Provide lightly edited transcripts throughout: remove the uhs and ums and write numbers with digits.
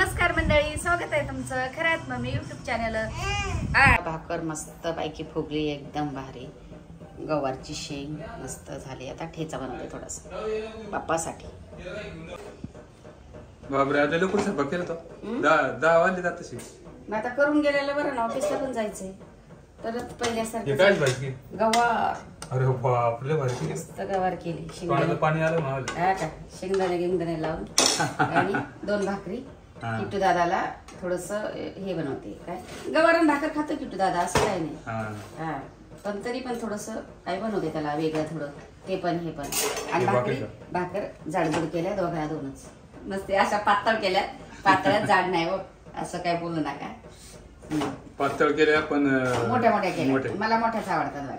नमस्कार मंडळी, स्वागत आहे तुमचं खऱ्यात मम्मी YouTube चॅनल। भाकर मस्त पैकी फुगली, एकदम भारी। गवारची शेंग मस्त झाली। आता ठेचा बनवते थोडासा पप्पासाठी। बाबरे आता लवकर स्वयंपाक केला तो 10 वाजले जात तशी। मग आता करून गेलेलं बरं ना, ऑफिसला पण जायचंय परत पहिल्यासारखं। काय भाजी? गवार। अरे बाप रे, भारी मस्त गवार केली। शेंगदाणे पाणी आलं मला। हा का, शेंगदाणे लावून आणि 2 भाकरी। किट्टू दादाला थोडस हे बनवते, काय गवारण भाकर खातो किट्टू दादा, असं काय नाही। हा पण तरी पण थोडस काय बनवते त्याला वेगळं थोडं, ते पण हे पण। आणि भाकर जाडजूड केल्या, दोघांना दोनच मस्त अशा पातळ केल्या। पातळच जाड नाही हो, असं काय बोलू नका। पातळ केल्या पण मोठ्या मोठ्या केल्या, मला मोठ्याच आवडतात बघा।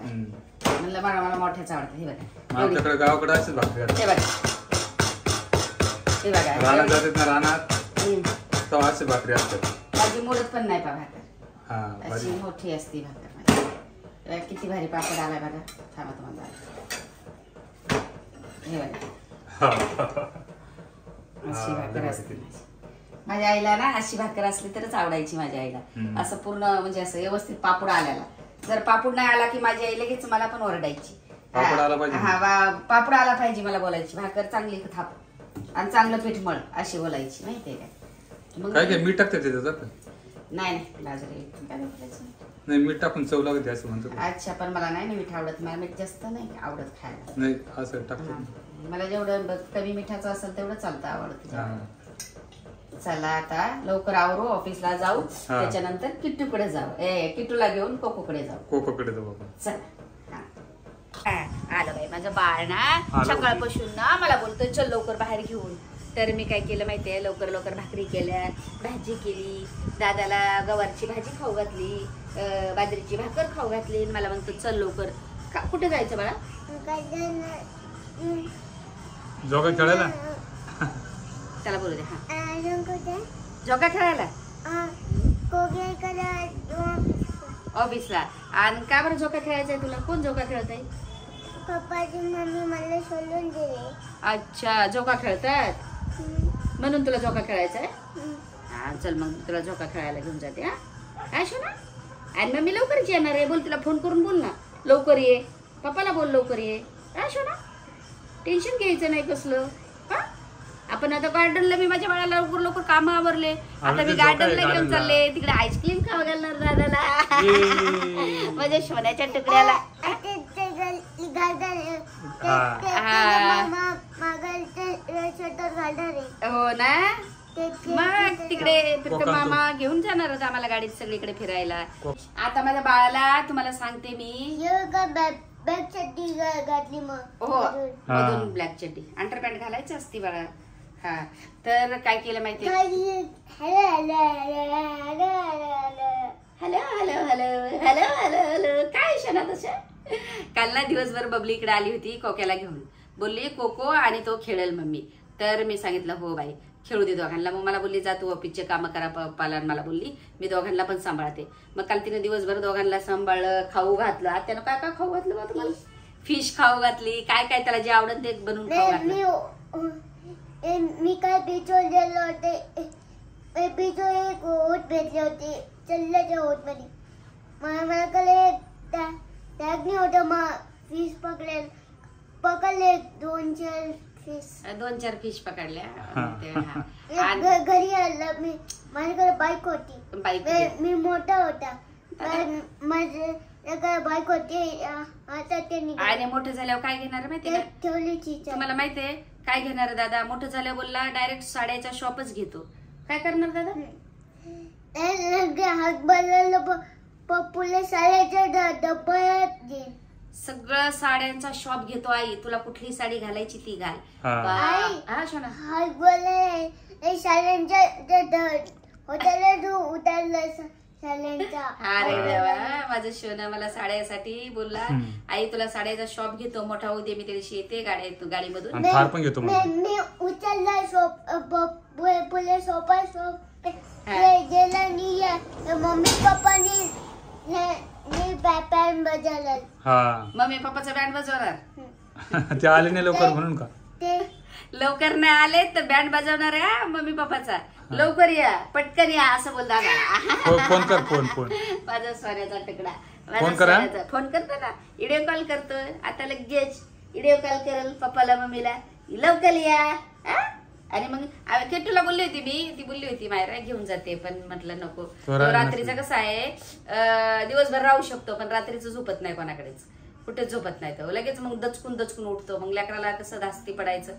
म्हणलं मला मोठ्याच आवडतात। हे बघा आमच्याकडे गावाकडे असेच भाकरी करतात। हे बघा, हे बघा रानात जातात ना, रानात तेव्हा असे भाकरी असतात। माझी मोडत पण नाही पा भाकर, हा अशी मोठी असते भाकर माझी। किती भारी पापड आलाय बघा, थांबा तुम्हाला। हे बघा अशी भाकर असते माझ्या आईला ना, अशी भाकर असली तरच आवडायची माझ्या आईला। असं पूर्ण म्हणजे असं व्यवस्थित पापड आल्याला, जर पापड नाही आला की माझी आई लगेच मला पण ओरडायची। पापड आला पाहिजे, हा पापड आला पाहिजे मला बोलायची। भाकर चांगली थाप आणि चांगलं पीठ मळ अशी बोलायची, माहितीये का? मग काय मीठ टाकते त्याच्यात? नाही बाजरी काय टाकायचं नाही, मीठ टाकून चव लागते असं म्हणतो। अच्छा, पण मला नाही मीठ आवडत, मला मीठ जास्त नाही आवडत खायला। नाही असं टाकते मला जेवढं कमी मिठाचं असेल तेवढं चालतं, आवडत। चला आता लवकर आवरू, ऑफिसला जाऊ, त्याच्यानंतर किट्टूकडे जाऊ, किट्टूला घेऊन कोकोकडे जाऊ। कोकोकडे जाऊ आपण। चला आलं बाई माझं बाळ ना, सकाळपासून ना मला बोलतोय चल लवकर बाहेर घेऊन। तर मी काय केलं माहितीये, लवकर लवकर भाकरी केल्या, भाजी केली, दादाला गवारची भाजी खाऊ घातली, बाजरीची भाकर खाऊ घातली। मला म्हणतो चल लवकर। कुठे जायचं बाळा? जोगा खेळायला। त्याला बोलू दे। हा जोगा खेळायला ऑफिसला। आणि का बरं जोगा खेळायचंय तुला? कोण जोगा खेळत आहे? पप्पाची मम्मी मला सोडून दिले। अच्छा, जोगा खेळतात म्हणून तुला जोगा खेळायचा आहे? हा चल मग तुला जोगा खेळायला घेऊन जाते। हा शोना, आणि मम्मी लवकरच येणार आहे, बोल तिला फोन करून बोल ना लवकर ये, पप्पाला बोल लवकर ये। हा शोना, टेन्शन घ्यायचं नाही कसलं। हा आपण आता गार्डनला, मी माझ्या बाळाला लवकर लवकर काम आवरले, आता मी गार्डनला घेऊन चालले, तिकडे आईस्क्रीम खाऊ घालणार दादाला माझ्या सोन्याच्या तुकड्याला। हो ना, मग तिकडे मामा घेऊन जाणार होता आम्हाला गाडीत सगळीकडे फिरायला। आता माझ्या बाळाला तुम्हाला सांगते मी, ब्लॅक चड्डी घातली हो मधून ब्लॅक चड्डी, अंडरपॅन्ट घालायची असती बाळा। हा तर काय केलं माहितीये, hello hello hello hello hello hello hello hello hello काय शना तशा। काल ना दिवसभर बबली इकडे आली होती कोक्याला घेऊन, बोलली कोको आणि तो खेळेल मम्मी। तर मी सांगितलं हो बाई खेळू दे दोघांना। मग मला बोलली जा तू ऑफिसचे कामं करा पप्पाला, मला बोलली मी दोघांना पण सांभाळते। मग काल तिने दिवसभर दोघांना सांभाळलं, खाऊ घातलं। त्यानं काय काय खाऊ घातलं बा तुम्हाला? फिश खाऊ घातली, काय काय त्याला जे आवडत ते बनवून खाऊ घातलं। मी काय पिचोल गेलो होते, पिचोल एक ओट भेटले होते चल्ल्याच्या ओट मध्ये। मला कले त्यागनी होतं, मग फिश पकडले 2-4 फिश, 2-4 फिश पकडल्या। घरी आलं मी, माझ्याकडे बाईक होती, मी मोठा होता, माझ्याकडे बाईक होती। आता ते आणि मोठं झाल्यावर काय घेणार माहितीये का? तुम्हाला माहितीये काय घेणार दादा? मोठं झाल्यावर बोलला डायरेक्ट साड्याचा शॉपच घेतो। काय करणार दादा? हात बदललं, पप्पूला साड्याच्या डब्यात घे, सगळं साड्यांचा शॉप घेतो। आई तुला कुठली साडी घालायची ती घाल। हा शोना, हात बोलले साड्यांच्या होत्याला तू उतरलं साड्यांचा। अरे देवा, माझं शोना मला साड्यासाठी बोलला आई तुला साड्याचा शॉप घेतो, मोठा होऊ दे, मी त्या दिवशी येते गाडीमधून मी उचलला शॉप गेला नाही, मम्मी पप्पानी बँड बजावला। मम्मी पप्पाचा बँड वाजवणार ते आले नाही लवकर म्हणून का? लवकर नाही आले तर बँड बजावणार आहे मम्मी पप्पाचा. लवकर या, पटकन या असं बोल दादा. फोन कर, फोन माझा सोन्याचा तुकडा. फोन करा. फोन करतो ना, व्हिडिओ कॉल करतोय आता लगेच. व्हिडिओ कॉल करेल पप्पाला मम्मीला, लवकर या. आणि मग केटूला बोलली होती मी, ती बोलली होती मायरा घेऊन जाते, पण म्हटलं नको. रात्रीचा कसं आहे दिवसभर राहू शकतो पण रात्रीचं झोपत नाही कोणाकडेच, कुठेच झोपत नाही. तो लगेच मग दचकून उठतो. मग लेकराला कसं धास्ती पडायचं,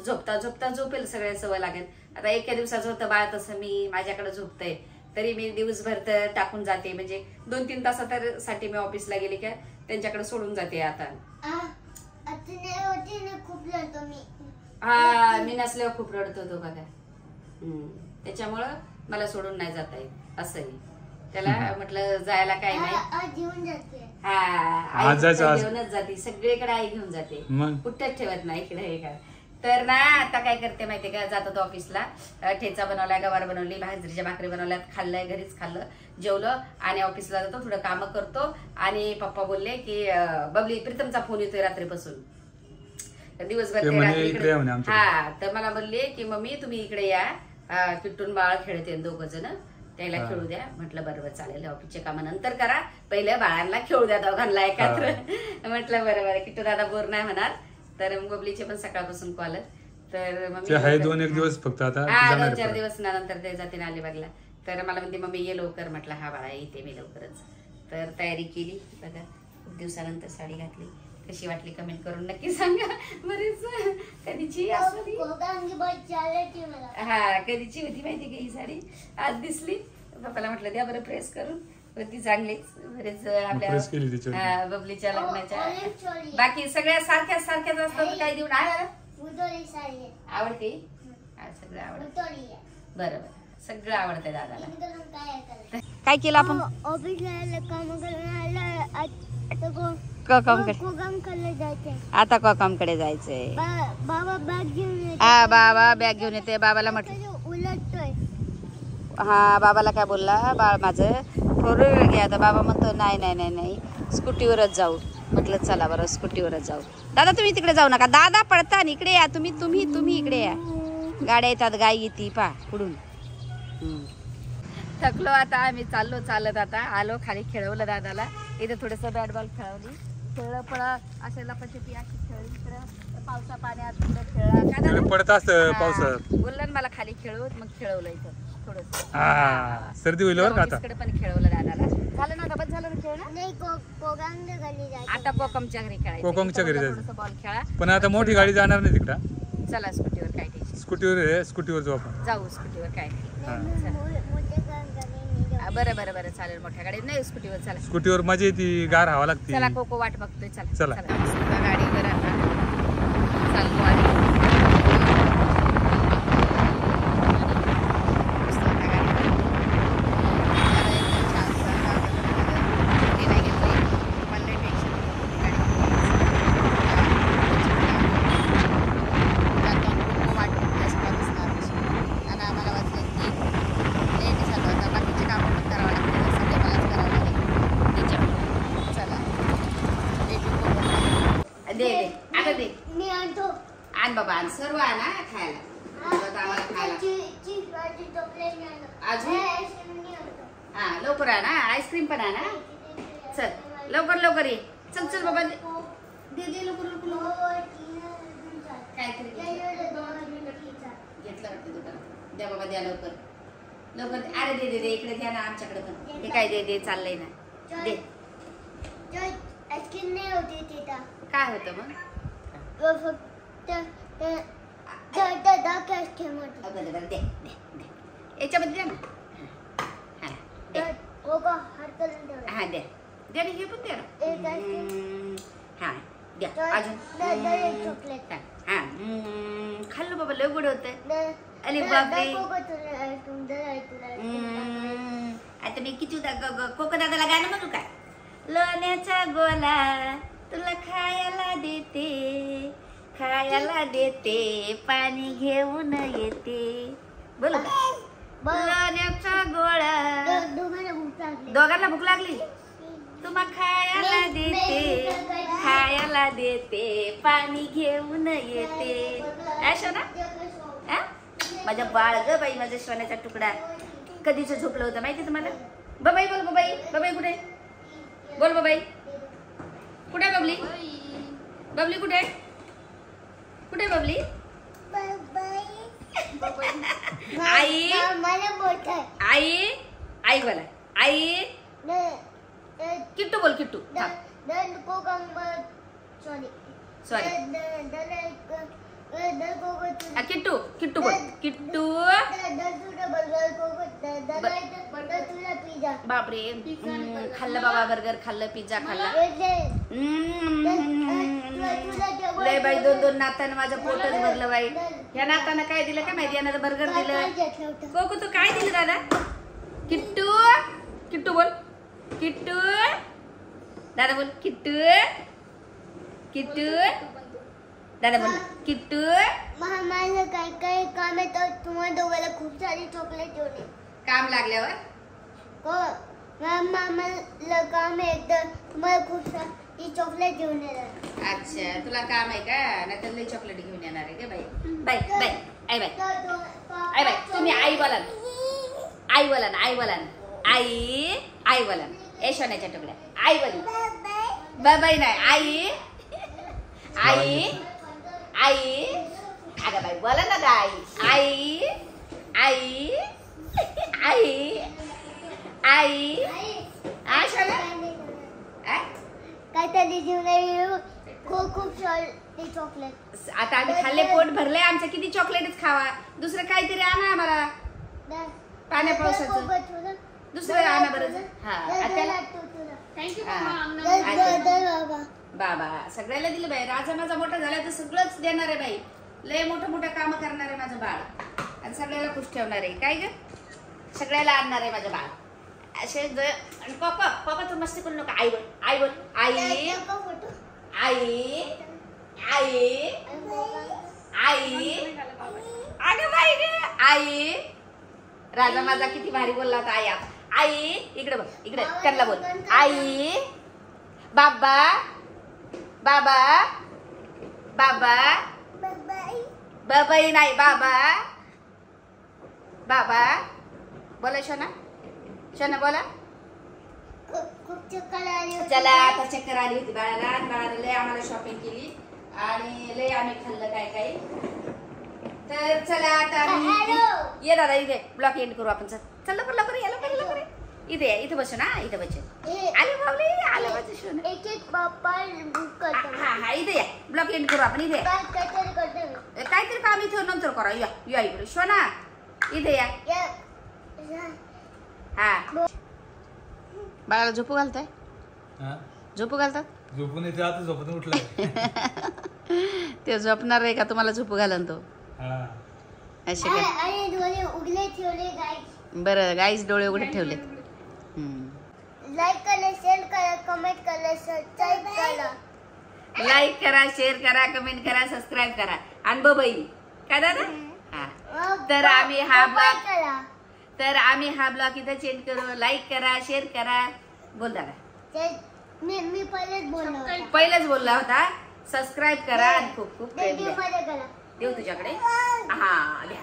झोपता झोपता झोपेल, सगळ्या सवय लागेल. आता एका दिवसाचं होतं बाळ तसं मी माझ्याकडे झोपतंय तरी मी दिवसभर तर टाकून जाते. म्हणजे 2-3 तासासाठी मी ऑफिसला गेले का त्यांच्याकडे सोडून जाते. आता खूप लढतो मी. हा, मी नसल्यावर खूप रडतो तो बघा. त्याच्यामुळं मला सोडून नाही जाता येत. असंही त्याला म्हटलं जायला काही नाही. घेऊनच जाते सगळीकडे, आई घेऊन जाते, कुठेच ठेवत नाही इकडे हे काय. तर ना आता काय करते माहितीये का, जातात ऑफिसला, ठेचा बनवलाय, गवार बनवली, बाजरीच्या भाकरी बनवल्यात, खाल्लंय, घरीच खाल्लं, जेवलं आणि ऑफिसला जातो, थोडं काम करतो. आणि पप्पा बोलले की बबली प्रीतमचा फोन येतोय रात्रीपासून, दिवसभर हा. तर मला बोलले की मम्मी तुम्ही इकडे या, किट्टून बाळ खेळते 2 जण, त्याला खेळू द्या. म्हटलं बरोबर चालेल, ऑफिसचे काम नंतर करा, पहिले बाळांना खेळू द्या दोघांना एकत्र. म्हटलं बरोबर, किट्टू दादा बोर नाही होणार. तर बबलीचे पण सकाळपासून कॉल. तर मम्मी 2-1 दिवस फक्त, आता 2-4 दिवस नंतर ते जाते अलिबागला. तर मला म्हणते मम्मी ये लवकर. म्हटलं हा बाळा येते मी लवकरच. तर तयारी केली बघा, खूप दिवसानंतर साडी घातली. कशी वाटली कमेंट करून नक्की सांगा. बरीच कधीची हा, कधीची होती माहिती का ही साडी, आज दिसली. पप्पाला म्हटलं द्या बरं प्रेस करून, ती चांगलीच. बरेच आपल्या बबलीच्या लग्नाच्या बाकी सगळ्या सारख्याच असतात. काही देऊन आवडते, सगळं आवडतं. बरं, सगळं आवडतंय दादाला. काय केलं आपण आता कोकमकडे जायचंय. बाबा बॅग घेऊन येते. बाबाला म्हटलं उलटतोय. हा, बाबाला काय बोलला बाळ माझं 4 व्हीलर घ्या. आता बाबा म्हणतो नाही स्कूटीवरच जाऊ. म्हटलं चला बरं स्कूटीवरच जाऊ. दादा तुम्ही तिकडे जाऊ नका, दादा पडता, इकडे या तुम्ही इकडे या. गाड्या येतात, गाय येते पा पुढून. थकलो आता आम्ही, चाललो चालत. आता आलो खाली, खेळवलं दादाला. इथे थोडंसं बॅट बॉल खेळवली, खेळलं पळत असे लपाछपी अशी खेळली. इकडं पावसा पाण्यात खेळला पडत असतं पावसात. बोललं मला खाली खेळू, मग खेळवलं इथं थोडस. सर्दी होईल बरं का आता. इकडे पण खेळवलं दादाला. झालं ना, गबत झालं ना खेळणं. नाही, आता कोकमच्या घरी खेळायचं. कोकमच्या घरी जायचं बॉल खेळा. पण आता मोठी गाडी जाणार नाही तिकडं. चला स्कूटीवर, काय टेन्शन. स्कूटीवर जाऊ आपण. जाऊ स्कूटीवर, काय बरं चालेल. मोठ्या गाडीत नाही, स्कूटीवर चला. स्कूटीवर मजा येते, गार हवा लागते. चला कोको वाट बघतोय. चला. गाडीवर आता चाललो आहे. आण बाबा, आण सर्व आणा खायला. अजून हा लवकर आणा, आईस्क्रीम पण आणा. चल लवकर ये. चल बाबा, दे लवकर. काय घेतलं वाटतं दुकानात. द्या बाबा, द्या लवकर. अरे दे इकडे द्या ना, आमच्याकडे पण. हे काय दे चाललंय ना, दे. आईस्क्रीम नाही होती तिथं. काय होतं मग? दे याच्यामध्ये द्या ना. हा द्या हे पण द्या ना. हा द्या अजून. हा खाल्लं बाबा, लय गोड होतं. अरे बापरे, आता मी किती कोको दादाला गाणं म्हणू काय? लोण्याचा गोला तुला खायला देते, पाणी घेऊन येते. बोल लोण्याचा गोळा, दोघांना भूक लागली. तुम्हा खायला देते, पाणी घेऊन येते. ऐशो ना हा? माझा बाळ ग बाई, माझा सोन्याचा तुकडा कधीच झोपलं होतं माहिती तुम्हाला. बाबाई बोल, बाबाई बाबाई कुठे बोल, बाबाई कुठे बबली, बबली कुठे कुठे बबली. आई मला मोठं आई आई बोला, आई किट्टू बोल, किट्टू सॉरी सॉरी किट्टू किट्टू बोल, किट्टू. बापरे खाल्लं बाबा, बर्गर खाल्लं, पिझ्झा खाल्ला. लय बाई, 2-2 नातानं माझं पोटच भरलं बाई. या नातानं काय दिलं काय माहिती, यानं बर्गर दिलं. कोको तू काय दिलं दादा. किट्टू किट्टू बोल, किट्टू दादा बोल, किट्टू किट्टू दादा बोल, किट्टू. मला काय काय काम आहे तर तुम्हाला दोघांना खूप सारी चॉकलेट घेऊन ये. काम लागल्यावर हो मला काम आहे तर तुम्हाला खूप सारी चॉकलेट घेऊन येणार. अच्छा तुला काम आहे का, नाही तर लई चॉकलेट घेऊन येणार आहे का बाई. बाई बाई आई बाई आई बाई, तुम्ही आई बोला ना, आई बोला ना, आई बोला ना, आई आई बोला ना. ए सोन्याच्या तुकड्या आई बोला, बाबाई नाही आई आई आई. अगं बाई बोला ना ग आई आई आई आई आई काहीतरी घेऊन ये. खूप सारी चॉकलेट. आता आम्ही खाल्ले, पोट भरले आमचं, किती चॉकलेटच खावा. दुसरं काहीतरी आणा आम्हाला, पाण्या पावसाचं दुसरं आणा बरं. हा त्याला बाबा सगळ्याला दिलं बाई. राजा माझा मोठा झाला तर सगळंच देणार आहे बाई. लय मोठं मोठं काम करणार आहे माझं बाळ, आणि सगळ्याला खुश ठेवणार आहे. काय ग, सगळ्याला आणणार आहे माझं बाळ. असे आणि पप्पा पप्पा तू मस्ती करू नका. आई बोल, आई बोल, आई आई आई आई. अगं बाई ग आई. राजा माझा किती भारी बोलला होता. आई आई इकडे बघ, इकडे त्यांना बोल. आई बाबा बाबा बाबा बाबाई नाही बाबा बाबा. बोला शोना, शोना बोला. खूप चक्कर आली. चला आता चक्कर आली होती बाळाला, आणि बाळाला लय आम्हाला शॉपिंग केली आणि लय आम्ही खाल्लं काय काय. तर चला आता आम्ही ये दादा इथे ब्लॉक एंड करू आपण. चल लवकर लवकर या, लवकर लवकर इथे इथे बसू ना, इथे बसू. आले बाबले आले माझे शोना. एक एक बाप्पा बुक करतो. हा हा इथे या, ब्लॉक एंड करू आपण. इथे काहीतरी करतो. काहीतरी काम इथं नंतर करा. या या इकडे शोना, इथे या. हा बाळाला झोपू घालताय, झोपू घालतात. झोपून येते आता, झोपून उठला. ते झोपणार आहे का तुम्हाला झोपू घालन तो. असे काय आणि डोळे उघडे ठेवले गाईस. बरं गाईस डोळे उघडे ठेवलेत. लाईक करा, शेअर करा, कमेंट करा, सबस्क्राईब करा. लाईक करा, शेअर करा, कमेंट करा, सबस्क्राईब करा. आणि बाबाई काय दादा. हा तर आम्ही हा ब्लॉग इथं चेंज करू. लाईक करा, शेअर करा. बोल दादा. मी पहिलेच बोललो होतो. पहिलेच बोलला होता. सबस्क्राईब करा आणि खूप खूप प्रेम द्या. करा. देऊ तुझ्याकडे. हा द्या.